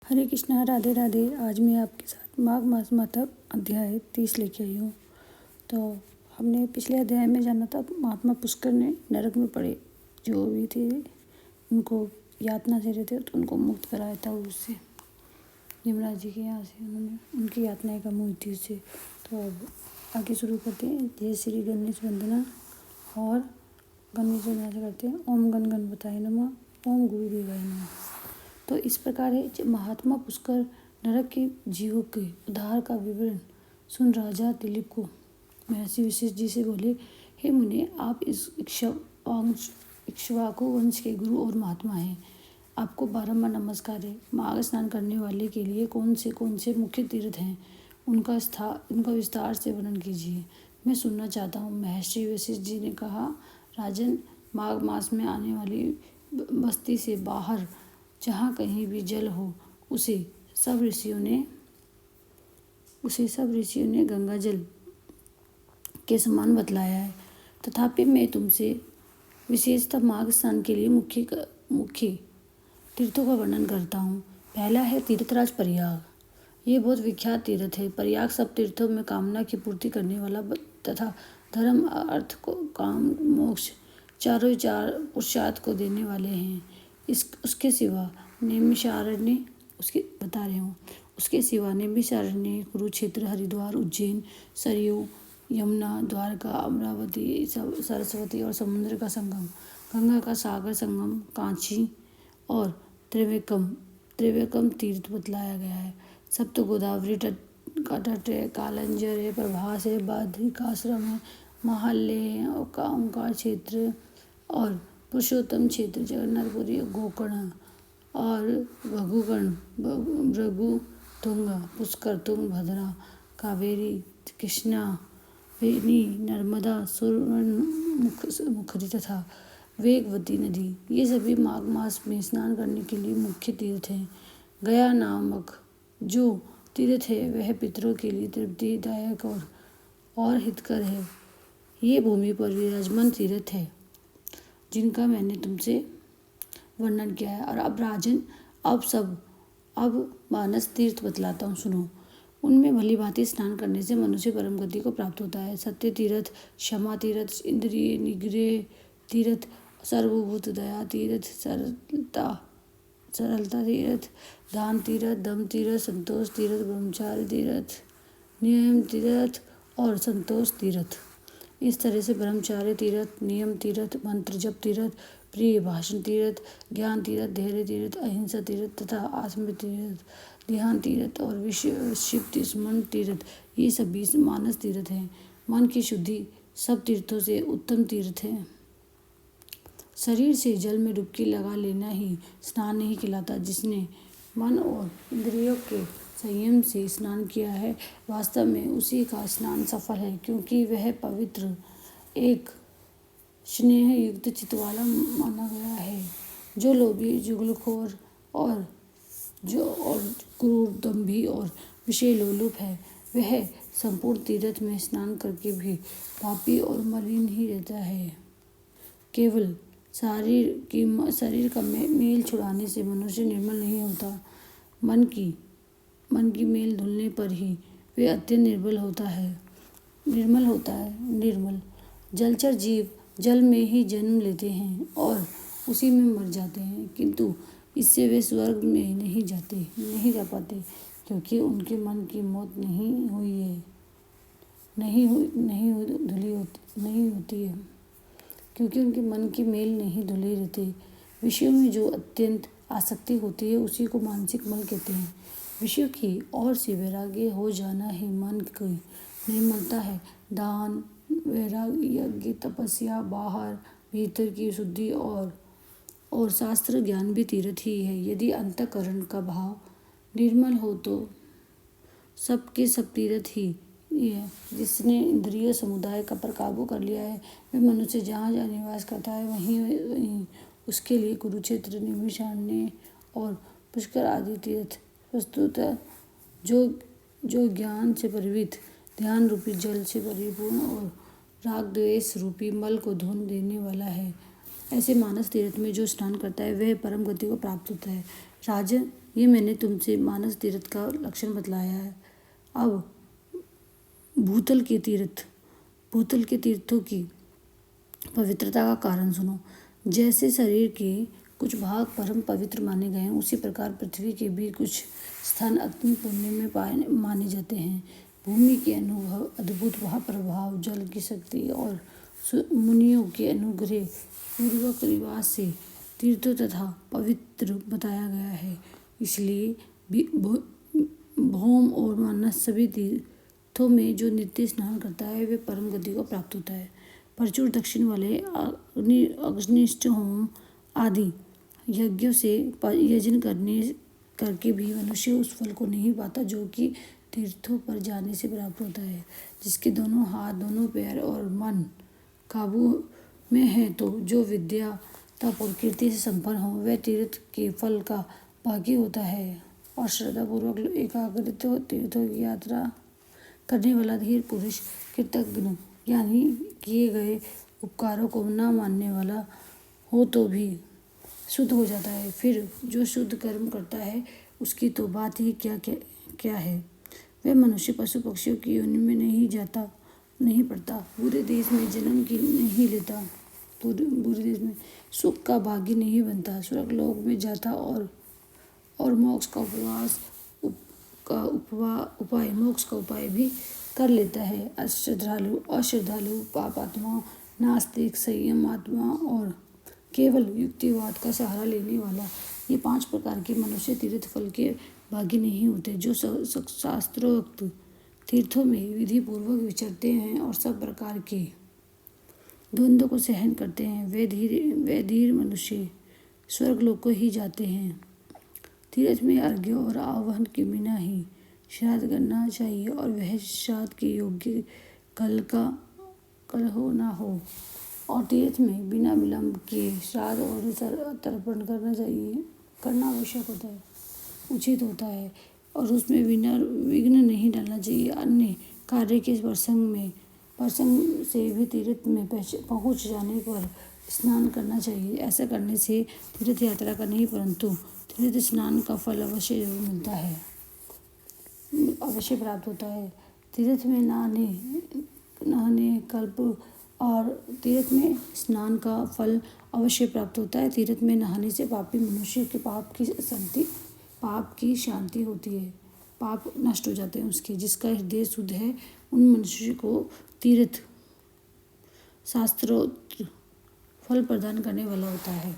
हरे कृष्णा, राधे राधे। आज मैं आपके साथ माघ मास मातक अध्याय 30 लेके आई हूँ। तो हमने पिछले अध्याय में जाना था महात्मा पुष्कर ने नरक में पड़े जो भी थे उनको यातना से रहते तो उनको मुक्त कराया था उससे, यमराज जी के यहाँ से उन्होंने उनकी यातनाएं कम हुई थी उससे। तो अब आगे शुरू करते हैं। जय श्री गणेश वंदना और गणेश वंदना से करते हैं। ओम गण गणपताय नमः, ओम गुरुदेवाय नमः। तो इस प्रकार है जब महात्मा पुष्कर नरक के जीवों के उद्धार का विवरण सुन राजा दिलीप को महर्षि वशिष्ठ जी से बोले, हे मुने, आप इस इक्ष्वाकु वंश के गुरु और महात्मा हैं। आपको बारंबार नमस्कार है। माघ स्नान करने वाले के लिए कौन से मुख्य तीर्थ हैं, उनका विस्तार से वर्णन कीजिए, मैं सुनना चाहता हूँ। महर्षि वशिष्ठ जी ने कहा, राजन, माघ मास में आने वाली बस्ती से बाहर जहाँ कहीं भी जल हो उसे सब ऋषियों ने गंगा जल के समान बतलाया है। तथापि मैं तुमसे विशेषतः माघ स्नान के लिए मुख्य तीर्थों का वर्णन करता हूँ। पहला है तीर्थराज प्रयाग। ये बहुत विख्यात तीर्थ है। प्रयाग सब तीर्थों में कामना की पूर्ति करने वाला तथा धर्म, अर्थ को काम, मोक्ष चारों पुरुषार्थ को देने वाले हैं। उसके सिवा नैमिषारण्य कुरुक्षेत्र, हरिद्वार, उज्जैन, सरयू, यमुना, द्वारका, अमरावती, सरस्वती और समुद्र का संगम, गंगा का सागर संगम, कांची और त्रिवेकम तीर्थ बतलाया गया है। सप्त गोदावरी का तट है, कालंजर है, प्रभास है, बद्रिकाश्रम है, महाल्य है, ओंकार क्षेत्र और पुरुषोत्तम क्षेत्र, जगन्नाथपुरी, गोकर्ण और भृगुतुंग, पुष्कर, तुंग, भद्रा, कावेरी, कृष्णा, वेणी, नर्मदा, सुवर्णमुखी तथा वेगवती नदी, ये सभी माघ मास में स्नान करने के लिए मुख्य तीर्थ हैं। गया नामक जो तीर्थ है वह पितरों के लिए तृप्तिदायक और हितकर है। ये भूमि पर विराजमान तीर्थ है जिनका मैंने तुमसे वर्णन किया है। और अब राजन, अब मानस तीर्थ बतलाता हूँ, सुनो। उनमें भली भांति स्नान करने से मनुष्य परम गति को प्राप्त होता है। सत्य तीर्थ, क्षमा तीर्थ, इंद्रिय निग्रह तीर्थ, सर्वभूत दया तीर्थ, सरलता तीर्थ, दान तीर्थ, दम तीर्थ, संतोष तीर्थ, ब्रह्मचार्य तीर्थ, नियम तीर्थ और संतोष तीर्थ। इस तरह से ब्रह्मचार्य तीर्थ, नियम तीर्थ, मंत्र जप तीर्थ, प्रिय भाषण तीर्थ, ज्ञान तीर्थ, धैर्य तीर्थ, अहिंसा तीर्थ तथा आत्म तीर्थ, ध्यान तीर्थ और शिव स्मरण तीर्थ, ये सभी मानस तीर्थ हैं। मन की शुद्धि सब तीर्थों से उत्तम तीर्थ है। शरीर से जल में डुबकी लगा लेना ही स्नान नहीं कहलाता। जिसने मन और इंद्रियों के संयम से स्नान किया है, वास्तव में उसी का स्नान सफल है, क्योंकि वह पवित्र, एक स्नेह युक्त चित्त वाला माना गया है। जो लोभी, जुगलखोर और क्रूर, दंभी और विषय लोलुप है, वह संपूर्ण तीर्थ में स्नान करके भी पापी और मलिन ही रहता है। केवल शरीर का मेल छुड़ाने से मनुष्य निर्मल नहीं होता। मन की मेल धुलने पर ही वे अत्यंत निर्मल होता है। निर्मल जलचर जीव जल में ही जन्म लेते हैं और उसी में मर जाते हैं, किंतु इससे वे स्वर्ग में नहीं जा पाते, क्योंकि उनके मन की मौत नहीं होती है, क्योंकि उनके मन की मेल नहीं धुले रहते। विषयों में जो अत्यंत आसक्ति होती है उसी को मानसिक मल कहते हैं। विषयों की ओर से वैराग्य हो जाना ही मन की निर्मलता है। दान, वैराग्य, यज्ञ, तपस्या, बाहर भीतर की शुद्धि और शास्त्र ज्ञान भी तीर्थ ही है। यदि अंतःकरण का भाव निर्मल हो तो सब तीर्थ ही है। जिसने इंद्रिय समुदाय का पर काबू कर लिया है, वह मनुष्य जहाँ निवास करता है वहीं उसके लिए कुरुक्षेत्र, नैमिषारण्य और पुष्कर आदि तीर्थ वस्तुतः जो ज्ञान से परिवित, ध्यान रूपी जल से परिपूर्ण और राग द्वेष रूपी मल को धुन देने वाला है। ऐसे मानस तीर्थ में जो स्नान करता है वह परम गति को प्राप्त होता है। राजन, ये मैंने तुमसे मानस तीर्थ का लक्षण बतलाया है। अब भूतल के तीर्थों की पवित्रता का कारण सुनो। जैसे शरीर के कुछ भाग परम पवित्र माने गए हैं, उसी प्रकार पृथ्वी के भी कुछ स्थान अति पुण्य में माने जाते हैं। भूमि के अनुभव, अद्भुत वहाँ प्रभाव, जल की शक्ति और मुनियों के अनुग्रह पूर्वक निवास से तीर्थों तथा पवित्र बताया गया है। इसलिए भौम और मानस सभी तीर्थों में जो नित्य स्नान करता है वे परम गति को प्राप्त होता है। प्रचुर दक्षिण वाले अग्निष्ठ होम आदि यज्ञों से यजन करके भी मनुष्य उस फल को नहीं पाता जो कि तीर्थों पर जाने से प्राप्त होता है। जिसके दोनों हाथ, दोनों पैर और मन काबू में है, तो जो विद्या तप और कीर्ति से संपन्न हो, वह तीर्थ के फल का भागी होता है। और श्रद्धापूर्वक एकाग्रचित्त तीर्थों की यात्रा करने वाला धीर पुरुष कृतज्ञ, यानी किए गए उपकारों को न मानने वाला हो तो भी शुद्ध हो जाता है। फिर जो शुद्ध कर्म करता है उसकी तो बात ही क्या है। वह मनुष्य पशु पक्षियों की योनि में नहीं पड़ता, बुरे देश में जन्म की नहीं लेता, बुरे देश में सुख का भागी नहीं बनता, स्वर्ग लोक में जाता और मोक्ष का उपाय भी कर लेता है। अश्रद्धालु, पापात्मा, नास्तिक, संयम आत्मा और केवल युक्तिवाद का सहारा लेने वाला, ये 5 प्रकार के मनुष्य तीर्थ फल के भागी नहीं होते। जो शास्त्रोक्त तीर्थों में विधि पूर्वक विचरते हैं और सब प्रकार के द्वंद्व को सहन करते हैं, वे धीर मनुष्य स्वर्ग लोक को ही जाते हैं। तीर्थ में अर्घ्य और आवाहन के बिना ही श्राद्ध करना चाहिए, और वह श्राद्ध के योग्य कल हो ना हो। और तीर्थ में बिना विलंब के श्राद्ध और तर्पण करना आवश्यक होता है, उचित होता है, और उसमें बिना विघ्न नहीं डालना चाहिए। अन्य कार्य के प्रसंग से भी तीर्थ में पहुँच जाने पर स्नान करना चाहिए। ऐसा करने से तीर्थ यात्रा का नहीं परंतु तीर्थ स्नान का फल अवश्य जरूर मिलता है, अवश्य प्राप्त होता है। तीर्थ में नहाने कल्प और तीर्थ में स्नान का फल अवश्य प्राप्त होता है। तीर्थ में नहाने से पापी मनुष्य के पाप की शांति होती है, पाप नष्ट हो जाते हैं उसके। जिसका हृदय शुद्ध है उन मनुष्य को तीर्थ शास्त्रोक्त फल प्रदान करने वाला होता है,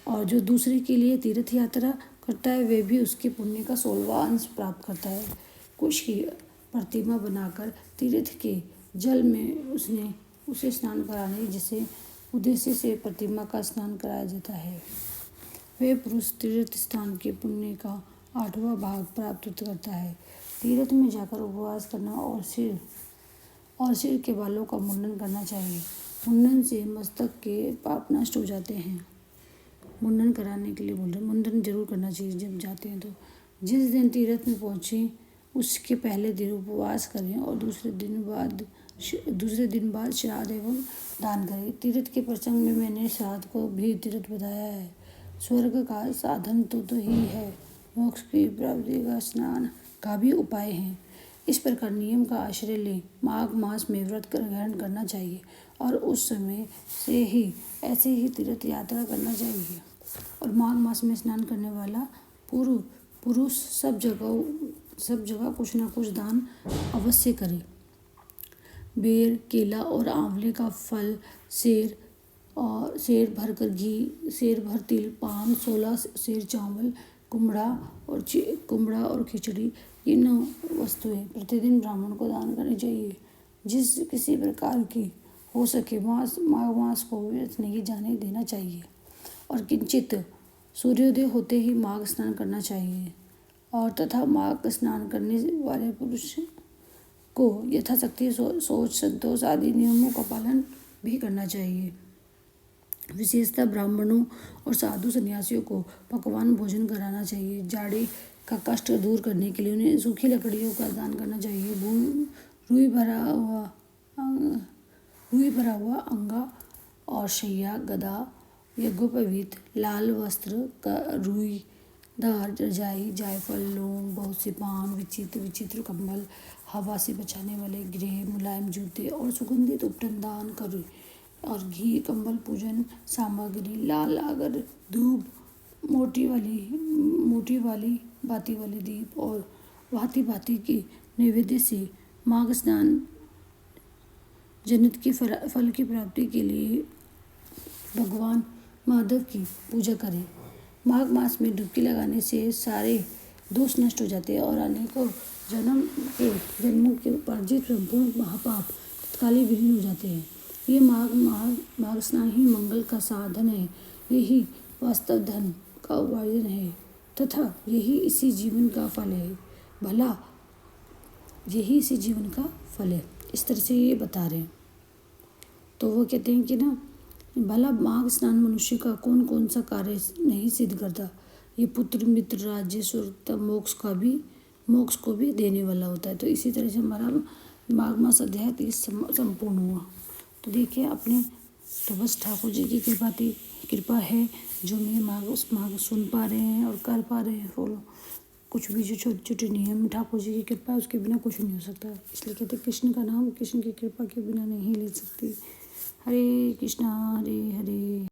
और जो दूसरे के लिए तीर्थ यात्रा करता है वह भी उसके पुण्य का 16वां अंश प्राप्त करता है। कुश की प्रतिमा बनाकर तीर्थ के जल में उसे स्नान कराने जिसे उद्देश्य से प्रतिमा का स्नान कराया जाता है, वह पुरुष तीर्थ स्थान के पुण्य का 8वां भाग प्राप्त करता है। तीर्थ में जाकर उपवास करना और सिर के बालों का मुंडन करना चाहिए। मुंडन से मस्तक के पाप नष्ट हो जाते हैं। मुंडन कराने के लिए बोल रहे, मुंडन जरूर करना चाहिए जब जाते हैं तो। जिस दिन तीर्थ में पहुँचे उसके पहले दिन उपवास करें और दूसरे दिन बाद श्राद्ध एवं दान करें। तीर्थ के प्रसंग में मैंने श्राद्ध को भी तीर्थ बताया है। स्वर्ग का साधन तो ही है, मोक्ष की प्राप्ति का स्नान का भी उपाय है। इस प्रकार नियम का आश्रय ले माघ मास में व्रत ग्रहण करना चाहिए और उस समय से ही ऐसे ही तीर्थ यात्रा करना चाहिए। और माघ मास में स्नान करने वाला पुरुष सब जगह कुछ न कुछ दान अवश्य करे। बेर, केला और आंवले का फल, सेर भरकर घी, सेर भर तिल, पान, 16 सेर चावल, कुमड़ा और खिचड़ी, ये 9 वस्तुएं प्रतिदिन ब्राह्मण को दान करनी चाहिए। जिस किसी प्रकार की हो सके माघ मास को व्यर्थ नहीं जाने देना चाहिए, और किंचित सूर्योदय होते ही माघ स्नान करना चाहिए, और तथा माघ स्नान करने वाले पुरुष को यथाशक्ति शौच, संतोष आदि नियमों का पालन भी करना चाहिए। विशेषतः ब्राह्मणों और साधु सन्यासियों को पकवान भोजन कराना चाहिए। जाड़े का कष्ट दूर करने के लिए उन्हें सूखी लकड़ियों का दान करना चाहिए। रुई भरा हुआ अंगा और शैया, गदा यज्ञोपवीत लाल वस्त्र का रुईदार रजाई, जायफल, लौंग, बहुत से पान, विचित्र विचित्र कंबल, हवा से बचाने वाले गृह, मुलायम जूते और सुगंधित उपटन दान करें। और घी, कंबल, पूजन सामग्री, लाल अगर, धूप, मोटी वाली बाती वाले दीप और भांति भांति के नैवेद्य से माघ स्नान जनित की फल की प्राप्ति के लिए भगवान महादेव की पूजा करें। माघ मास में डुबकी लगाने से सारे दोष नष्ट हो जाते हैं और अनेकों जन्मों के उपार्जित संपूर्ण महापाप तत्काल विलीन हो जाते हैं। ये माघ स्नान ही मंगल का साधन है, यही वास्तव धन का उपार्जन है तथा यही इसी जीवन का फल है। इस तरह से ये बता रहे हैं। तो वो कहते हैं कि ना, भला माघ स्नान मनुष्य का कौन कौन सा कार्य नहीं सिद्ध करता। ये पुत्र, मित्र, राज्य, स्वर्ग, मोक्ष को भी देने वाला होता है। तो इसी तरह से हमारा माघ मास अध्याय 30 संपूर्ण हुआ। तो देखिए अपने, तो बस ठाकुर जी की कृपा है जो मैं माघ सुन पा रहे हैं और कर पा रहे हैं फॉलो। कुछ भी जो छोटे छोटे नियम ठाकुर जी की कृपा है, उसके बिना कुछ नहीं हो सकता। इसलिए कहते कृष्ण का नाम कृष्ण की कृपा के बिना नहीं ले सकती। हरे कृष्णा हरे हरे।